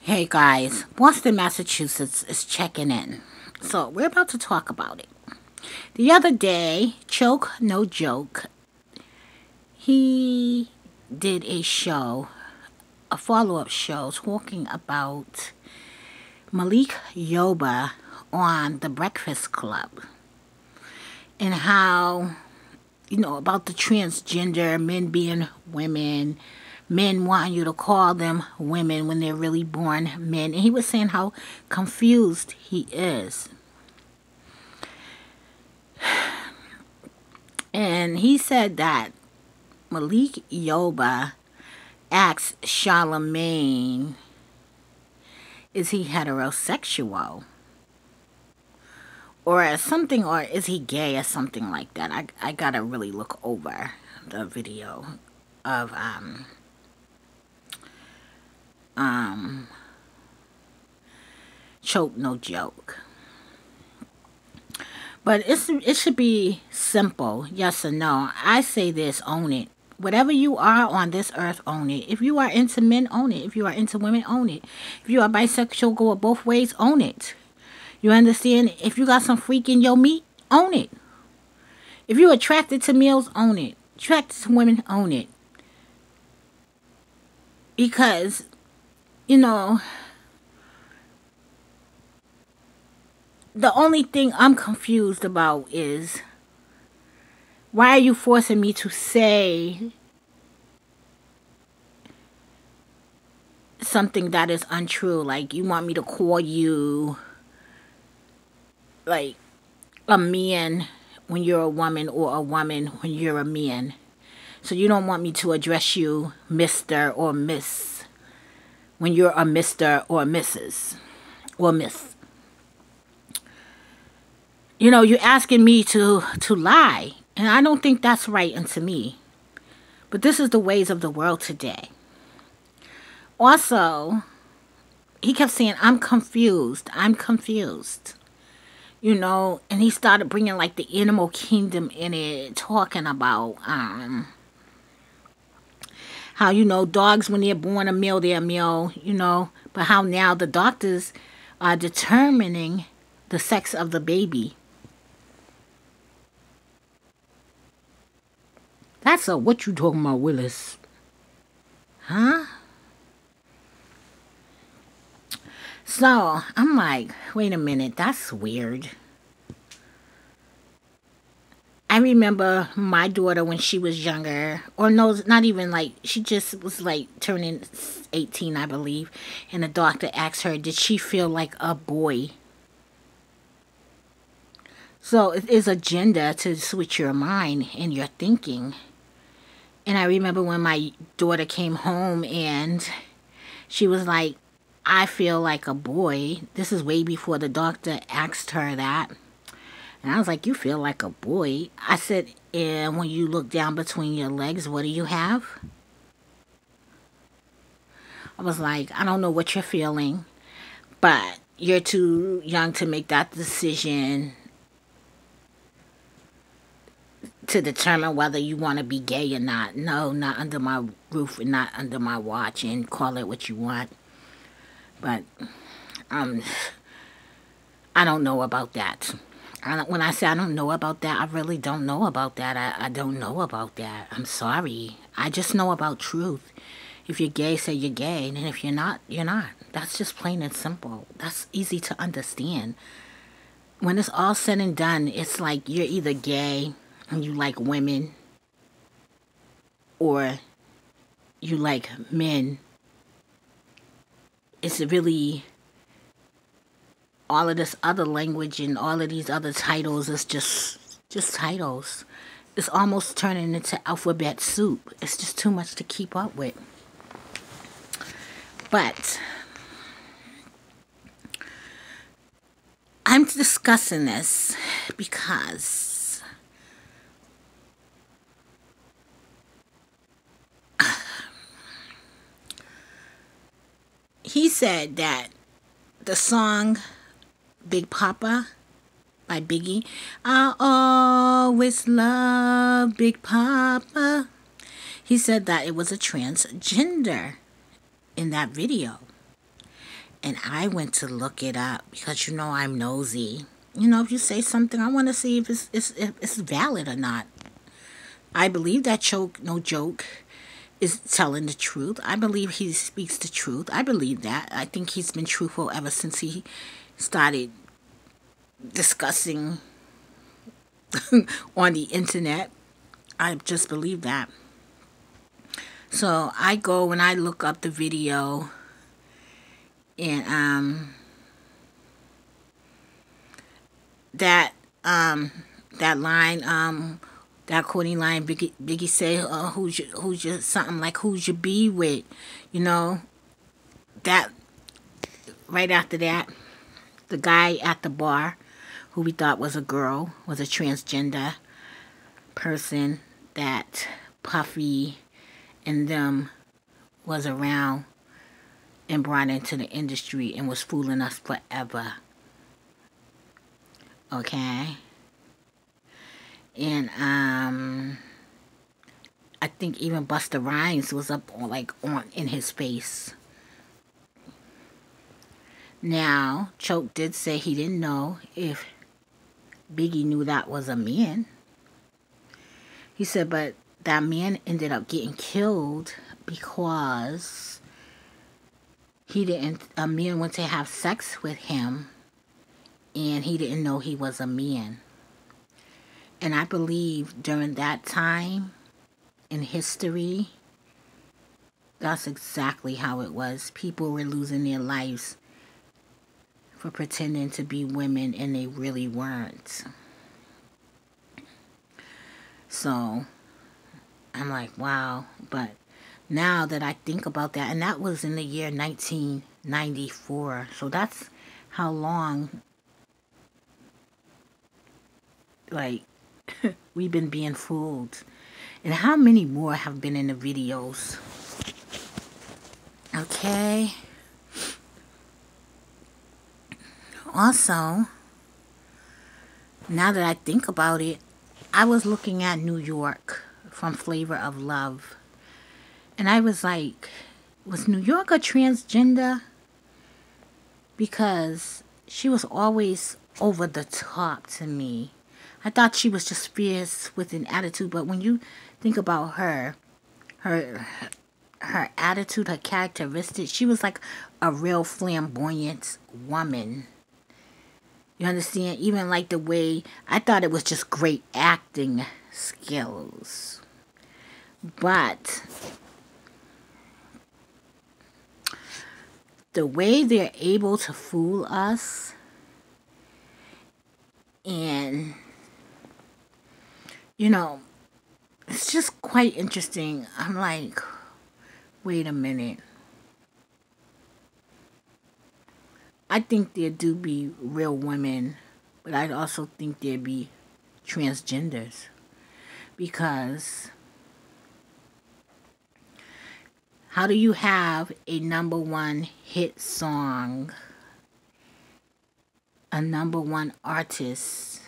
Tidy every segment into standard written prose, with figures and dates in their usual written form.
Hey guys, Boston, Massachusetts is checking in. So we're about to talk about it. The other day, Choke No Joke, he did a show, a follow-up show talking about Malik Yoba on The Breakfast Club and how, about the transgender men being women, men wanting you to call them women when they're really born men. And he was saying how confused he is. And he said that Malik Yoba asked Charlemagne, is he heterosexual? Or something, or is he gay or something like that. I gotta really look over the video of Choke No Joke. But it should be simple, yes or no. I say this, own it. Whatever you are on this earth, own it. If you are into men, own it. If you are into women, own it. If you are bisexual, go both ways, own it. You understand? If you got some freak in your meat, own it. If you're attracted to males, own it. Attracted to women, own it. Because, the only thing I'm confused about is, why are you forcing me to say something that is untrue? Like, you want me to call you like a man when you're a woman, or a woman when you're a man. So you don't want me to address you Mr. or Miss when you're a Mr. or Mrs. or Miss. You're asking me to lie. And I don't think that's right unto me. But this is the ways of the world today. Also, he kept saying, I'm confused. I'm confused. And he started bringing like the animal kingdom in it, talking about how, dogs, when they're born a male, they're a male, but how now the doctors are determining the sex of the baby. That's what you talking about, Willis? Huh? So, I'm like, wait a minute, that's weird. I remember my daughter when she was younger, or no, not even like, she just was like turning 18, I believe, and the doctor asked her, did she feel like a boy? So, it is a gender to switch your mind and your thinking. And I remember when my daughter came home and she was like, I feel like a boy. This is way before the doctor asked her that. And I was like, you feel like a boy? I said, and when you look down between your legs, what do you have? I was like, I don't know what you're feeling, but you're too young to make that decision to determine whether you want to be gay or not. No, not under my roof and not under my watch, and call it what you want. But I don't know about that. When I say I don't know about that, I really don't know about that. I don't know about that. I'm sorry. I just know about truth. If you're gay, say you're gay. And if you're not, you're not. That's just plain and simple. That's easy to understand. When it's all said and done, it's like you're either gay and you like women, or you like men. It's really, all of this other language and all of these other titles is just titles. It's almost turning into alphabet soup. It's just too much to keep up with. But I'm discussing this because he said that the song Big Papa by Biggie, I always love Big Papa. He said that it was a transgender in that video. And I went to look it up because you know I'm nosy. You know, if you say something, I want to see if it's valid or not. I believe that Choke, no joke, is telling the truth. I believe he speaks the truth. I believe that. I think he's been truthful ever since he started discussing on the internet. I just believe that. So I go and I look up the video, and that that line, that Courtney line, Biggie say, who's your something like who's your be with, you know, that right after that, the guy at the bar, who we thought was a girl, was a transgender person that Puffy and them was around and brought into the industry and was fooling us forever. Okay? And I think even Busta Rhymes was up on, like, on in his face. Now, Choke did say he didn't know if Biggie knew that was a man. He said, but that man ended up getting killed because a man went to have sex with him and he didn't know he was a man. And I believe during that time in history, that's exactly how it was. People were losing their lives for pretending to be women and they really weren't. So I'm like, wow. But now that I think about that, and that was in the year 1994. So that's how long, like, we've been being fooled. And how many more have been in the videos? Okay. Also, now that I think about it, I was looking at New York from Flavor of Love. And I was like, was New York a transgender? Because she was always over the top to me. I thought she was just fierce with an attitude, but when you think about her attitude, her characteristics, she was like a real flamboyant woman. You understand? Even like the way, I thought it was just great acting skills. But the way they're able to fool us, and, you know, it's just quite interesting. I'm like, wait a minute. I think there do be real women, but I also think there be transgenders. Because how do you have a #1 hit song, a #1 artist,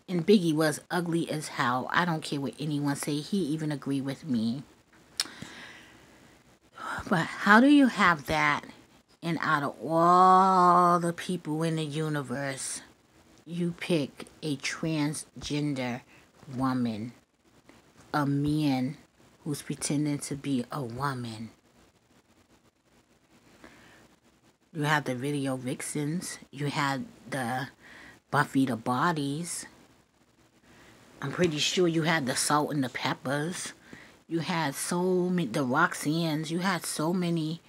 and Biggie was ugly as hell. I don't care what anyone say. He even agreed with me. But how do you have that, and out of all the people in the universe, you pick a transgender woman, a man who's pretending to be a woman? You had the Video Vixens. You had the Buffy the Bodies. I'm pretty sure you had the Salt and the Peppers. You had so many, the Roxannes. You had so many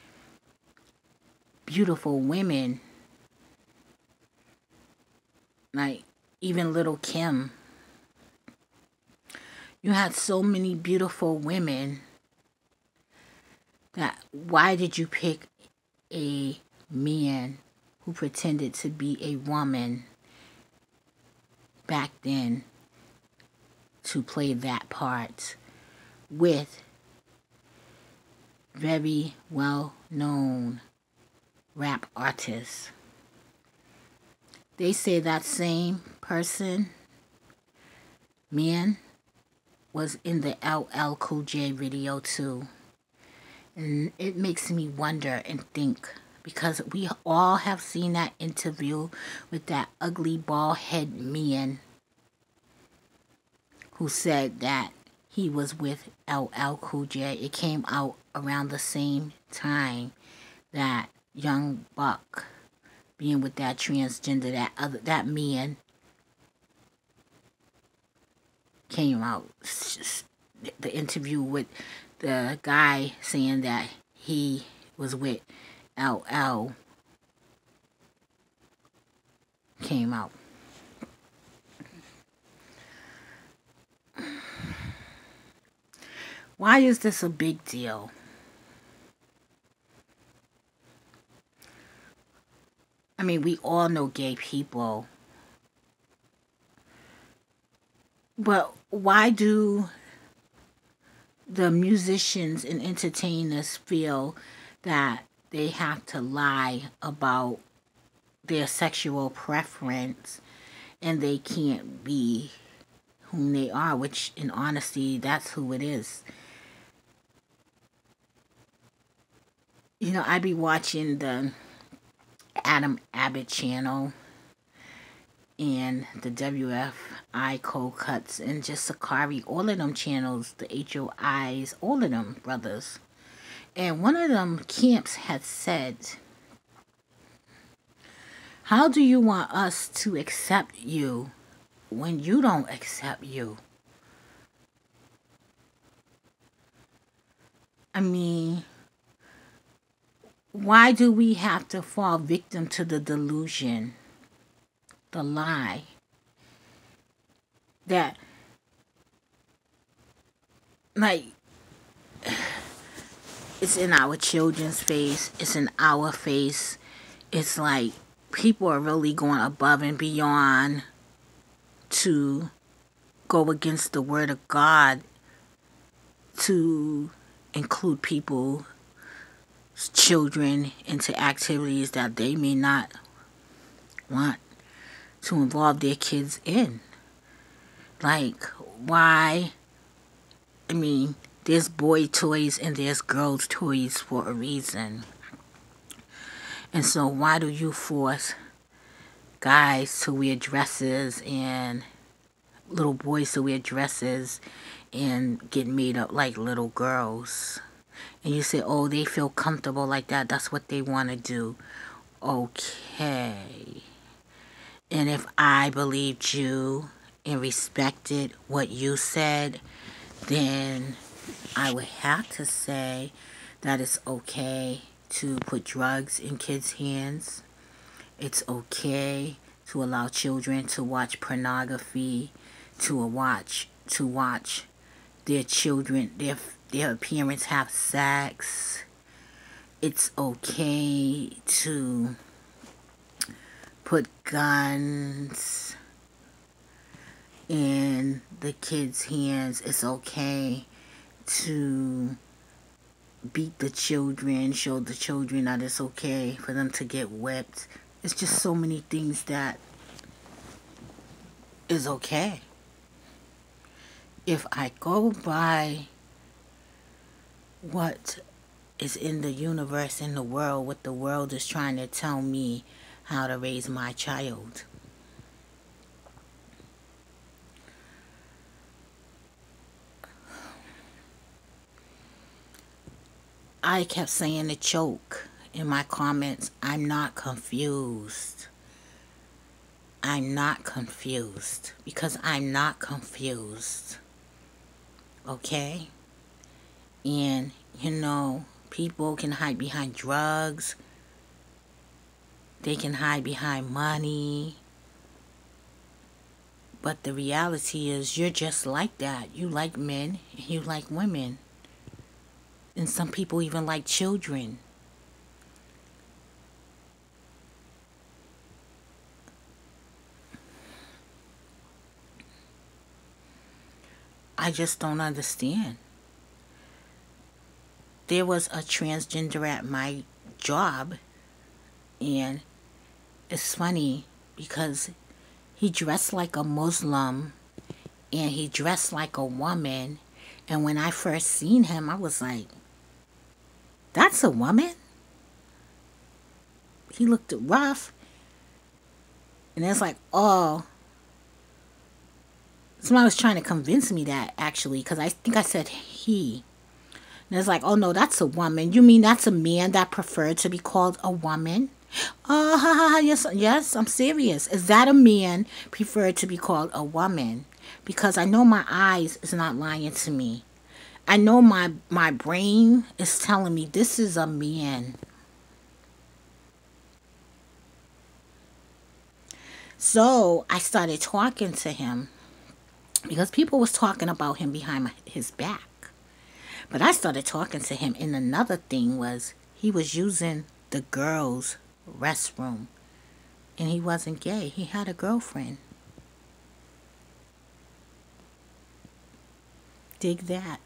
beautiful women. Like, even Little Kim. You had so many beautiful women that why did you pick a man who pretended to be a woman back then to play that part with very well-known rap artists? They say that same person, man, was in the LL Cool J video too. And it makes me wonder and think because we all have seen that interview with that ugly bald head man who said that he was with LL Cool J. It came out around the same time that Young Buck being with that transgender, that man came out. The interview with the guy saying that he was with LL came out. Why is this a big deal? I mean, we all know gay people. But why do the musicians and entertainers feel that they have to lie about their sexual preference and they can't be whom they are, which in honesty, that's who it is. You know, I be watching the Adam Abbott channel and the WFI Cold Cuts and just Sakari, all of them channels, the HOIs, all of them brothers. And one of them camps had said, how do you want us to accept you when you don't accept you? I mean, why do we have to fall victim to the delusion, the lie, that, like, it's in our children's face, it's in our face. It's like people are really going above and beyond to go against the word of God to include people's children into activities that they may not want to involve their kids in. Like, why? I mean, there's boy toys and there's girls toys for a reason. And so why do you force guys to wear dresses and little boys to wear dresses and get made up like little girls? And you say, oh, they feel comfortable like that. That's what they want to do. Okay. And if I believed you and respected what you said, then I would have to say that it's okay to put drugs in kids' hands. It's okay to allow children to watch pornography, to watch their children, their parents have sex. It's okay to put guns in the kids' hands. It's okay to beat the children, show the children that it's okay for them to get whipped. It's just so many things that is okay. If I go by what is in the universe, in the world, what the world is trying to tell me how to raise my child, I kept saying to Choke in my comments, I'm not confused. I'm not confused because I'm not confused. Okay? And, you know, people can hide behind drugs. They can hide behind money. But the reality is you're just like that. You like men and you like women. And some people even like children. I just don't understand. There was a transgender at my job, and it's funny because he dressed like a Muslim and he dressed like a woman, and when I first seen him, I was like, that's a woman? he looked rough. And it's like, oh, somebody was trying to convince me that actually, because I think I said he. And it's like, oh no, that's a woman. You mean that's a man that preferred to be called a woman? Oh, ha, ha, ha, yes, yes, I'm serious. Is that a man preferred to be called a woman? Because I know my eyes is not lying to me. I know my brain is telling me this is a man. So I started talking to him because people was talking about him behind his back. But I started talking to him, and another thing was he was using the girls' restroom, and he wasn't gay. He had a girlfriend. Dig that.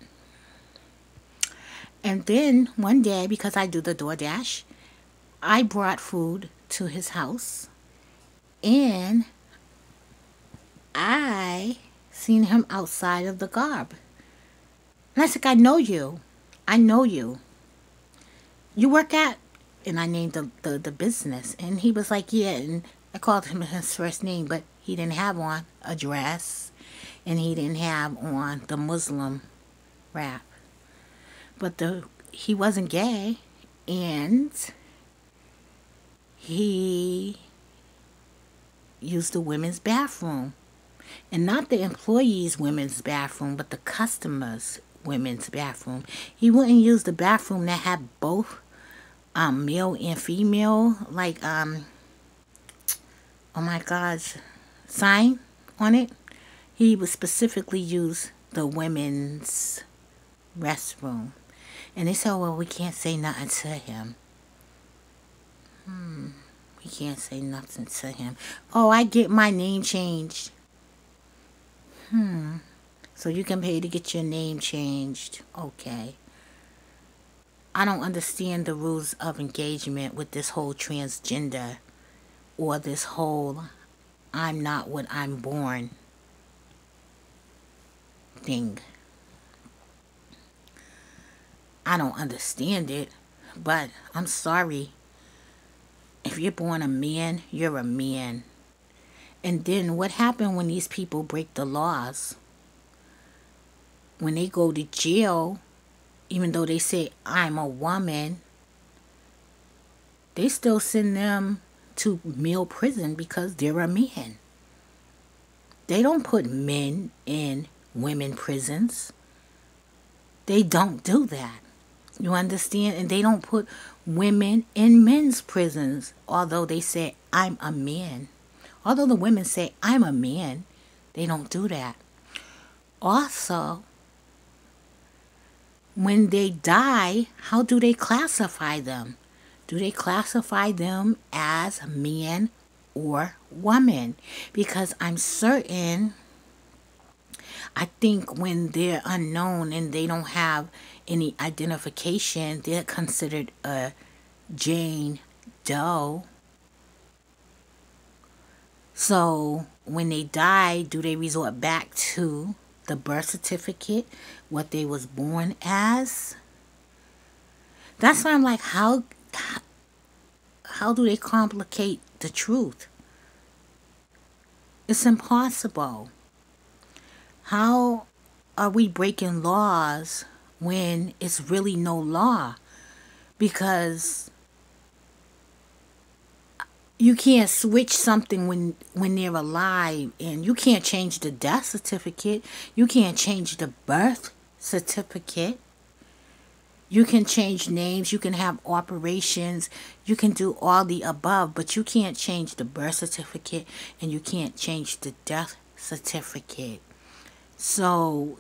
And then one day, because I do the DoorDash, I brought food to his house, and I seen him outside of the garb. And I said, I know you. I know you. You work at, and I named the business. And he was like, yeah. And I called him his first name, but he didn't have on a dress. And he didn't have on the Muslim wrap. But he wasn't gay. And he used the women's bathroom. And not the employees' women's bathroom, but the customers' women's bathroom. He wouldn't use the bathroom that had both male and female, like oh my gosh, sign on it. He would specifically use the women's restroom. And they said, well, we can't say nothing to him. We can't say nothing to him. Oh, I get my name changed. So you can pay to get your name changed. Okay. I don't understand the rules of engagement with this whole transgender or this whole I'm not what I'm born thing. I don't understand it, but I'm sorry. If you're born a man, you're a man. And then what happened when these people break the laws? When they go to jail, even though they say, I'm a woman, they still send them to male prison because they're a man. They don't put men in women prisons. They don't do that. You understand? And they don't put women in men's prisons, although they say, I'm a man. Although the women say, I'm a man, they don't do that. Also, when they die, how do they classify them? Do they classify them as man or woman? Because I'm certain, I think when they're unknown and they don't have any identification, they're considered a Jane Doe. So when they die, do they resort back to the birth certificate, what they was born as? That's why I'm like, how do they complicate the truth? It's impossible. How are we breaking laws when it's really no law? Because you can't switch something when they're alive, and you can't change the death certificate. You can't change the birth certificate. You can change names. You can have operations. You can do all the above, but you can't change the birth certificate, and you can't change the death certificate. So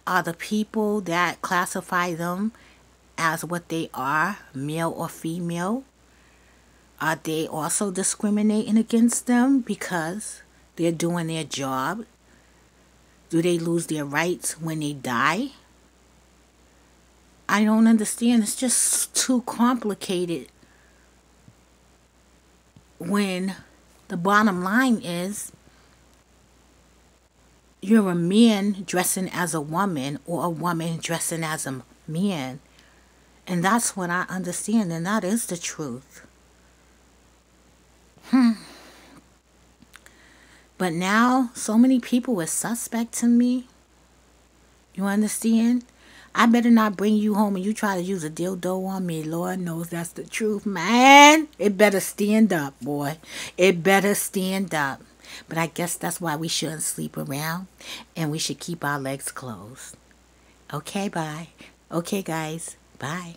are the people that classify them as what they are, male or female, are they also discriminating against them because they're doing their job? Do they lose their rights when they die? I don't understand. It's just too complicated when the bottom line is you're a man dressing as a woman or a woman dressing as a man. And that's what I understand, and that is the truth. But now, so many people are suspect to me. You understand? I better not bring you home and you try to use a dildo on me. Lord knows that's the truth, man. It better stand up, boy. It better stand up. But I guess that's why we shouldn't sleep around and we should keep our legs closed. Okay, bye. Okay, guys. Bye.